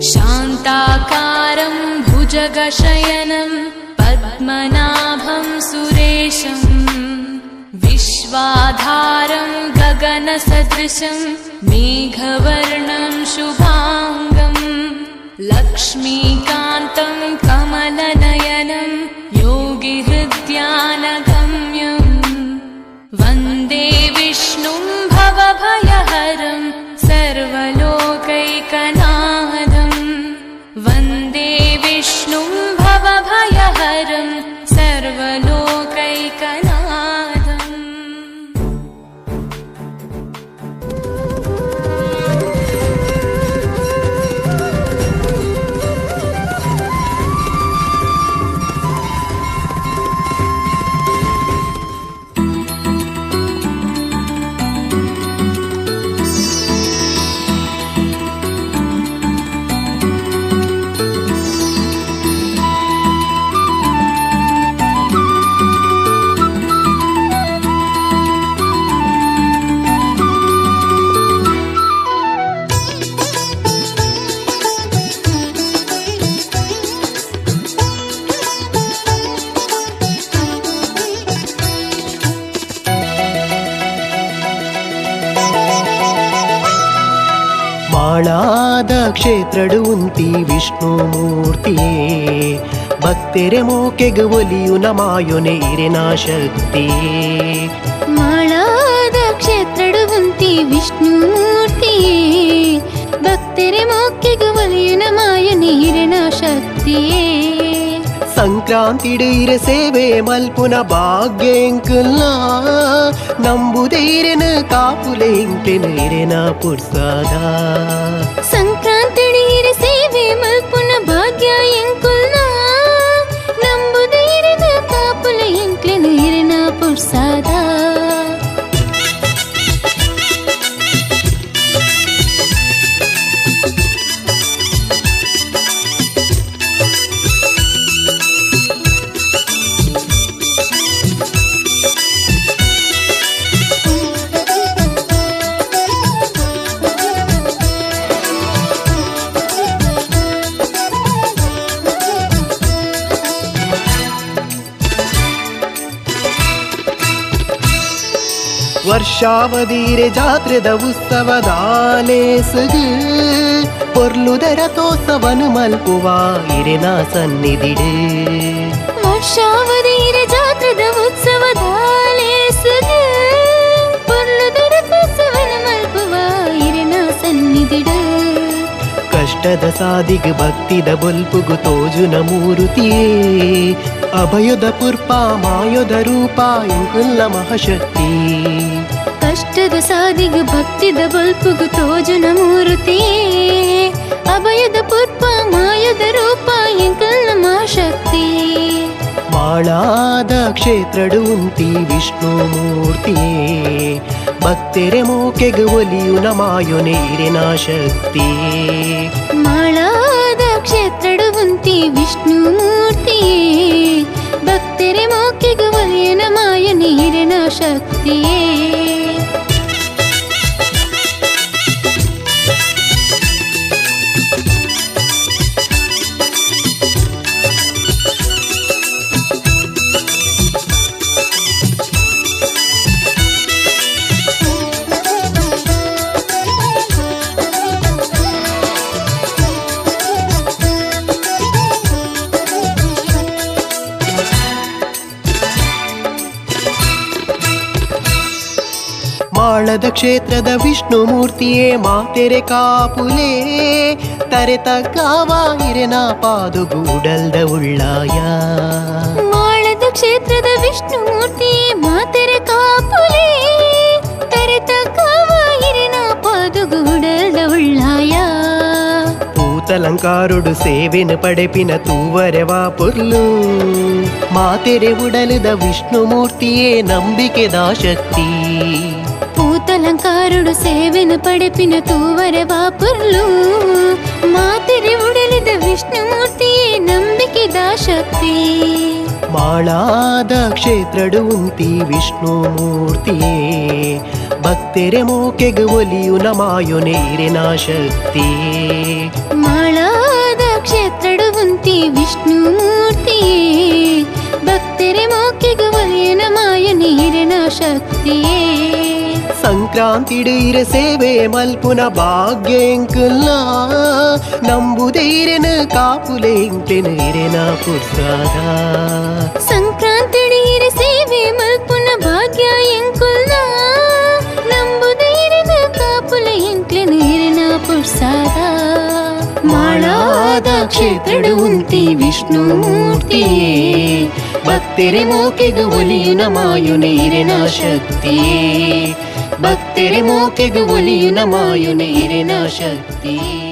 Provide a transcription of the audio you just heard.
शान्ताकारं भुजगशयनं पद्मनाभं सुरेशं विश्वाधारं गगनसदृशं मेघवर्णं शुभांगं लक्ष्मीकान्तं कमलनयनं योगिहृद्यानगम्यं वन्दे विष्णुं भवभयहरं सर्वलोकैकनाथं वन्दे विष्णुं भवभयहरं सर्वलोकैकनाथम्। ಮಾಳಾದ ಕ್ಷೇತ್ರಡು ಉಂತಿ ವಿಷ್ಣುಮೂರ್ತಿಯೇ ಭಕ್ತೆರೆ ಮೋಕೆಗೆ ಒಲಿಯು ನಮಾಯೊನೆ ಇರೆನಾ ಶಕ್ತಿಯೇ ಮಾಳಾದ ಕ್ಷೇತ್ರಡು ಉಂತಿ ವಿಷ್ಣುಮೂರ್ತಿಯೇ ಭಕ್ತೆರೆ ಮೋಕೆಗೆ ಒಲಿಯು ನಮಾಯೊನೆ ಇರೆನಾ ಶಕ್ತಿಯೇ ಸಂಕ್ರಾಂತಿಡು ಇರೆ ಸೇವೆ ಮಲ್ಪುನ ಭಾಗ್ಯ ಎಂಕಲ್ನ ನಂಬುದೇ ಇರೆನ ಕಾಪುಲೆ ಎಂಕ್ಲೆನ ಇರೆನ ಪುರ್ಸಾದ ಸಂಕ್ರಾಂತಿಡು ಇರೆ ಸೇವೆ ಮಲ್ಪುನ ಭಾಗ್ಯ ಎಂಕುಲ್ನ ನಂಬುದೇ ಇರೆನ ಕಾಪುಲೆ ಎಂಕ್ಲೆನ ಇರೆನ ಪುರ್ಸಾದ ವರ್ಷಾವಧಿರೆ ಜಾತ್ರೆದ ಉತ್ಸವದಾಲೇಸಗು ಪೊರ್ಲುದರ ತೋಸವನು ಮಲ್ಪುವ ಇರೆನ ಸನ್ನಿಧಿಡೆ ವರ್ಷಾವಧಿರೆ ಜಾತ್ರೆದ ಉತ್ಸವದಾಲೇಸಗು ಪೊರ್ಲುದರ ತೋಸವನು ಮಲ್ಪುವ ಇರೆನ ಸನ್ನಿಧಿಡೆ ಕಷ್ಟದ ಸಾದಿಗ ಭಕ್ತಿದ ಬೊಲ್ಪುಗು ತೋಜುನ ಮೂರುತಿಯೇ ಅಭಯದ ಪುರ್ಪ ಮಾಯದ ರೂಪ ಇಂಕುಲ್ಲ ಮಹಾಶಕ್ತಿ ಕಷ್ಟದ ಸಾದಿಗ ಭಕ್ತಿದ ಬೊಲ್ಪುಗು ತೋಜುನ ಮೂರುತಿಯೇ ಅಭಯದ ಪುರ್ಪ ಮಾಯದ ರೂಪ ಇಂಕುಲ್ಲ ಮಹಾಶಕ್ತಿ ಮಾಳಾದ ಕ್ಷೇತ್ರಡು ಉಂತಿ ವಿಷ್ಣುಮೂರ್ತಿಯೇ ಭಕ್ತೆರೆ ಮೋಕೆಗೆ ಒಲಿಯು ನಮಾಯೊನೆ ಇರೆನಾ ಶಕ್ತಿಯೇ ಮಾಳಾದ ಕ್ಷೇತ್ರಡು ಉಂತಿ ವಿಷ್ಣುಮೂರ್ತಿಯೇ ಭಕ್ತೆರೆ ಮೋಕೆಗೆ ಒಲಿಯು ನಮಾಯೊನೆ ಇರೆನಾ ಶಕ್ತಿಯೇ ಮಾಳದ ಕ್ಷೇತ್ರದ ವಿಷ್ಣುಮೂರ್ತಿಯೇ ಮಾತೆರೆ ಕಾಪುಲೆ ತರೆತ ಕಾವ ಇರೆನ ಪಾದುಗೂಡಲ್ದ ಉಳ್ಳಾಯ ಮಾಳದ ಕ್ಷೇತ್ರದ ವಿಷ್ಣುಮೂರ್ತಿಯೇ ಮಾತೆರೆ ಕಾಪುಲೆ ತರೆತ ಕಾವ ಇರೆನ ಪಾದುಗೂಡಲ್ದ ಉಳ್ಳಾಯ ಪೂತಲಂಕಾರುಡು ಸೇವೆನ ಪಡೆಪಿನ ತೂವರೆವಾ ಪೊರ್ಲು ಮಾತೆರೆ ಉಡಲದ ವಿಷ್ಣುಮೂರ್ತಿಯೇ ನಂಬಿಕೆದ ಶಕ್ತಿ పూతలంకారుడు సేవెను పడిపిన తూవరె వాపుర్లు మాతిరి ఉడలిದ ವಿಷ್ಣುಮೂರ್ತಿಯೇ ನಂಬಿಕೆದ ಶಕ್ತಿ ಮಾಳಾದ ಕ್ಷೇತ್ರಡು ಉಂತಿ ವಿಷ್ಣುಮೂರ್ತಿಯೇ ಭಕ್ತೆರೆ ಮೋಕೆಗೆ ಒಲಿಯು ನಮಾಯೊನೆ ಇರೆನಾ ಶಕ್ತಿಯೇ ಮಾಳಾ ವಿಷ್ಣುಮೂರ್ತಿಯೇ ಭಕ್ತರೆ ಮೋಕೆಗೆ ಒಲಿಯನ ಮಾಯನಿ ಹಿರಣ ಶಕ್ತಿಯೇ ಸಂಕ್ರಾಂತಿಡು ಇರ ಸೇವೆ ಮಲ್ಪುನ ಭಾಗ್ಯ ಎಂಕುಲ್ಲ ನಂಬುದೈರೆನ ಕಾಪುಲೆ ಎಂಕ್ಲೆನ ಇರೆನ ಪುರ್ಸಾದ ಸಂಕ್ರಾಂತಿಡಿರ ಸೇವೆ ಮಲ್ಪುನ ಭಾಗ್ಯ ಎಂಕುಲ್ಲ ನಂಬುದೈರೆನ ಕಾಪುಲ ಎಂಕ್ಲೆನ ಹಿರಣ ಪುರ್ಸಾದ ಮಾಳಾದ ಕ್ಷೇತ್ರಡು ಉಂತಿ ವಿಷ್ಣುಮೂರ್ತಿಯೇ ಭಕ್ತರೆ ಮೋಕೆಗೆ ಒಲಿಯುನ ಮಾಯುನೆ ಇರೆನ ಶಕ್ತಿಯೇ ಭಕ್ತರೆ ಮೋಕೆಗೆ ಒಲಿಯುನ ಮಾಯುನೆ ಇರೆನ ಶಕ್ತಿಯೇ